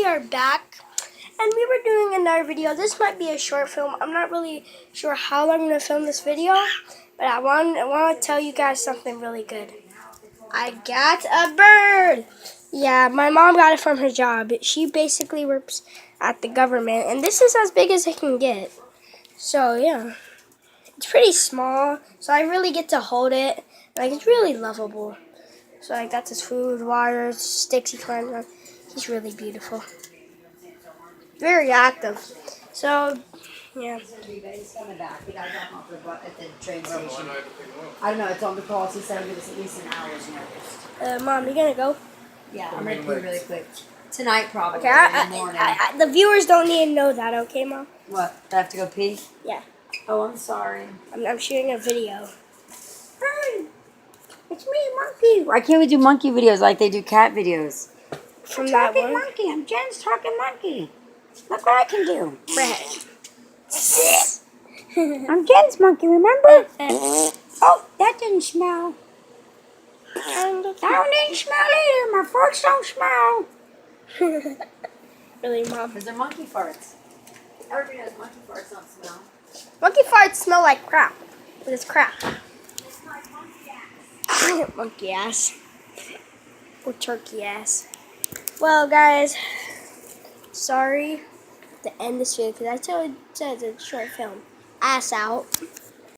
we are back, and we were doing another video. This might be a short film. I'm not really sure how long I'm going to film this video, but I want to tell you guys something really good. I got a bird. Yeah, my mom got it from her job. She basically works at the government, and this is as big as it can get. So, yeah. It's pretty small, so I really get to hold it. Like, it's really lovable. So, like, that's his food, water, sticks he climbs on. He's really beautiful. Very active. So, yeah. He's coming back. We got to drop him off at the train station. I don't know. It's on the calls. He said it was at least an hour's notice. Mom, you gonna go? Yeah, I'm going to pee really quick. Tonight, probably. Okay, in the morning. the viewers don't need to know that, okay, Mom? What? I have to go pee? Yeah. Oh, I'm sorry. I'm shooting a video. Hey, it's me, Monkey. Why can't we do monkey videos like they do cat videos? From that one. Monkey. I'm Jen's talking monkey. Look what I can do. I'm Jen's monkey, remember? Oh, that didn't smell. That one didn't smell either. My farts don't smell. Really, Mom? Because they're monkey farts. Everybody knows monkey farts don't smell. Monkey farts smell like crap. But it's crap. It's like monkey ass. Monkey ass. Or turkey ass. Well, guys, sorry to end this video because I told you it's a short film. Ass out.